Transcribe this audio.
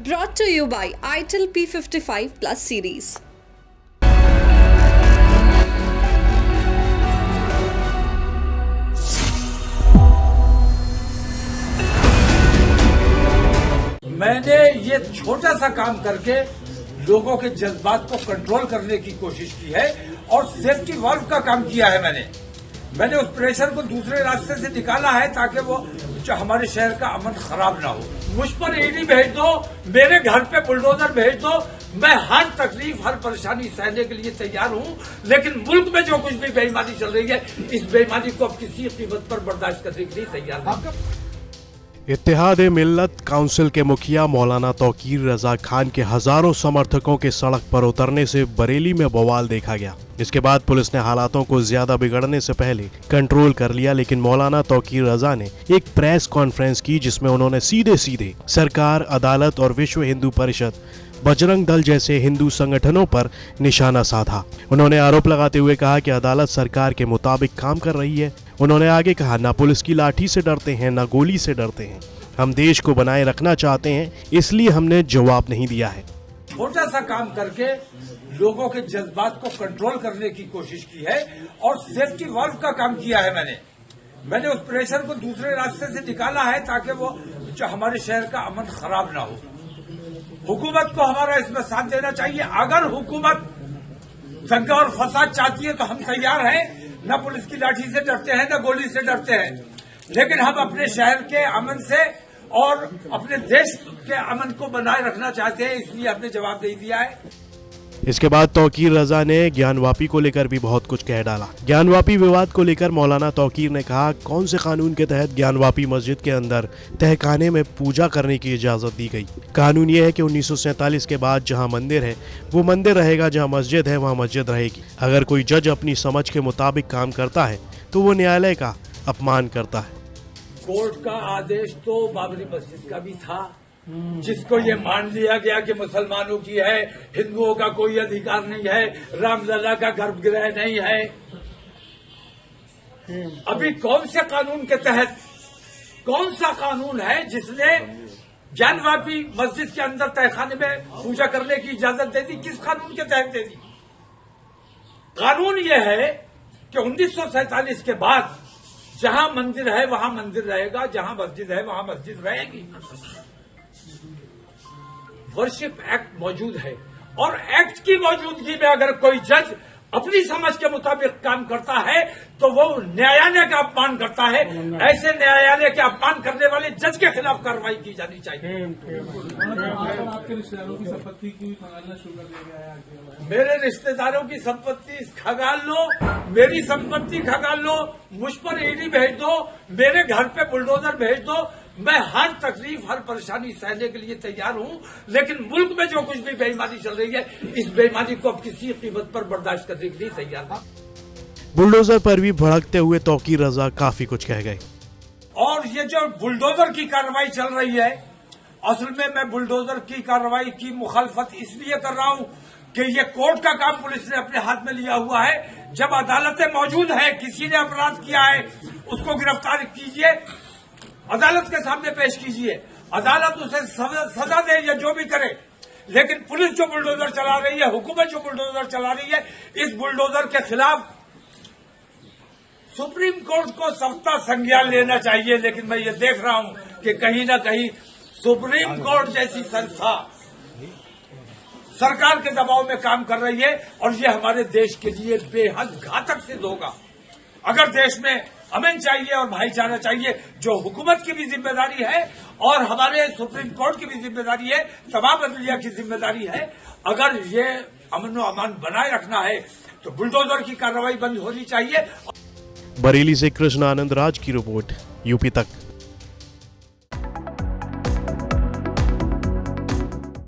Brought to you by ITIL P55 Plus series. मैंने ये छोटा सा काम करके लोगों के जज्बात को कंट्रोल करने की कोशिश की है और सेफ्टी वाल्व का काम किया है। मैंने उस प्रेशर को दूसरे रास्ते से निकाला है ताकि वो हमारे शहर का अमन खराब ना हो। मुझ पर ईडी भेज दो, मेरे घर पे बुलडोजर भेज दो, मैं हर तकलीफ हर परेशानी सहने के लिए तैयार हूं, लेकिन मुल्क में जो कुछ भी बेईमानी चल रही है इस बेईमानी को अब किसी कीमत पर बर्दाश्त करने के लिए तैयार नहीं। इत्तेहाद-ए-मिल्लत काउंसिल के मुखिया मौलाना तौकीर रजा खान के हजारों समर्थकों के सड़क पर उतरने से बरेली में बवाल देखा गया। इसके बाद पुलिस ने हालातों को ज्यादा बिगड़ने से पहले कंट्रोल कर लिया, लेकिन मौलाना तौकीर रजा ने एक प्रेस कॉन्फ्रेंस की जिसमें उन्होंने सीधे सरकार, अदालत और विश्व हिंदू परिषद, बजरंग दल जैसे हिंदू संगठनों पर निशाना साधा। उन्होंने आरोप लगाते हुए कहा कि अदालत सरकार के मुताबिक काम कर रही है। उन्होंने आगे कहा, ना पुलिस की लाठी से डरते हैं, ना गोली से डरते हैं। हम देश को बनाए रखना चाहते हैं, इसलिए हमने जवाब नहीं दिया है। छोटा सा काम करके लोगों के जज्बात को कंट्रोल करने की कोशिश की है और सेफ्टी वाल्व का काम किया है। मैंने उस प्रेशर को दूसरे रास्ते से निकाला है ताकि वो हमारे शहर का अमन खराब ना हो। हुकूमत को हमारा इसमें साथ देना चाहिए। अगर हुकूमत दंगा और फसाद चाहती है तो हम तैयार हैं। न पुलिस की लाठी से डरते हैं, न गोली से डरते हैं, लेकिन हम अपने शहर के अमन से और अपने देश के अमन को बनाए रखना चाहते हैं, इसलिए हमने जवाब दे दिया है। इसके बाद तौकीर रजा ने ज्ञानवापी को लेकर भी बहुत कुछ कह डाला। ज्ञानवापी विवाद को लेकर मौलाना तौकीर ने कहा, कौन से कानून के तहत ज्ञानवापी मस्जिद के अंदर तहखाने में पूजा करने की इजाजत दी गई? कानून ये है कि 1947 के बाद जहां मंदिर है वो मंदिर रहेगा, जहां मस्जिद है वहां मस्जिद रहेगी। अगर कोई जज अपनी समझ के मुताबिक काम करता है तो वो न्यायालय का अपमान करता है। कोर्ट का आदेश तो बाबरी मस्जिद का भी था, जिसको ये मान लिया गया कि मुसलमानों की है, हिंदुओं का कोई अधिकार नहीं है, रामलला का गर्भगृह नहीं है। अभी कौन से कानून के तहत, कौन सा कानून है जिसने ज्ञानवापी मस्जिद के अंदर तहखाने में पूजा करने की इजाजत दे दी? किस कानून के तहत दे दी? कानून ये है कि 1947 के बाद जहां मंदिर है वहां मंदिर रहेगा, जहां मस्जिद है वहां मस्जिद रहेगी। वर्शिप एक्ट मौजूद है और एक्ट की मौजूदगी में अगर कोई जज अपनी समझ के मुताबिक काम करता है तो वो न्यायालय का अपमान करता है। ऐसे न्यायालय के अपमान करने वाले जज के खिलाफ कार्रवाई की जानी चाहिए। आपके रिश्तेदारों की संपत्ति की खंगालना शुरू कर दिया गया। मेरे रिश्तेदारों की संपत्ति खंगाल लो, मेरी संपत्ति खंगाल लो, मुझ पर ईडी भेज दो, मेरे घर पे बुलडोजर भेज दो, मैं हर तकलीफ हर परेशानी सहने के लिए तैयार हूं, लेकिन मुल्क में जो कुछ भी बेईमानी चल रही है इस बेईमानी को अब किसी कीमत पर बर्दाश्त करने के लिए तैयार नहीं। बुलडोजर पर भी भड़कते हुए तौकीर रजा काफी कुछ कह गए। और ये जो बुलडोजर की कार्रवाई चल रही है, असल में मैं बुलडोजर की कार्रवाई की मुखालफत इसलिए कर रहा हूं कि ये कोर्ट का काम पुलिस ने अपने हाथ में लिया हुआ है। जब अदालतें मौजूद है, किसी ने अपराध किया है उसको गिरफ्तार कीजिए, अदालत के सामने पेश कीजिए, अदालत उसे सजा दे या जो भी करे। लेकिन पुलिस जो बुलडोजर चला रही है, हुकूमत जो बुलडोजर चला रही है, इस बुलडोजर के खिलाफ सुप्रीम कोर्ट को सख्त संज्ञान लेना चाहिए। लेकिन मैं ये देख रहा हूं कि कहीं ना कहीं सुप्रीम कोर्ट जैसी संस्था सरकार के दबाव में काम कर रही है और ये हमारे देश के लिए बेहद घातक सिद्ध होगा। अगर देश में अमन चाहिए और भाईचारा चाहिए, जो हुकूमत की भी जिम्मेदारी है और हमारे सुप्रीम कोर्ट की भी जिम्मेदारी है, तमाम अदलिया की जिम्मेदारी है, अगर ये अमन व अमान बनाए रखना है तो बुलडोजर की कार्रवाई बंद होनी चाहिए। बरेली से कृष्ण आनंद राज की रिपोर्ट, यूपी तक।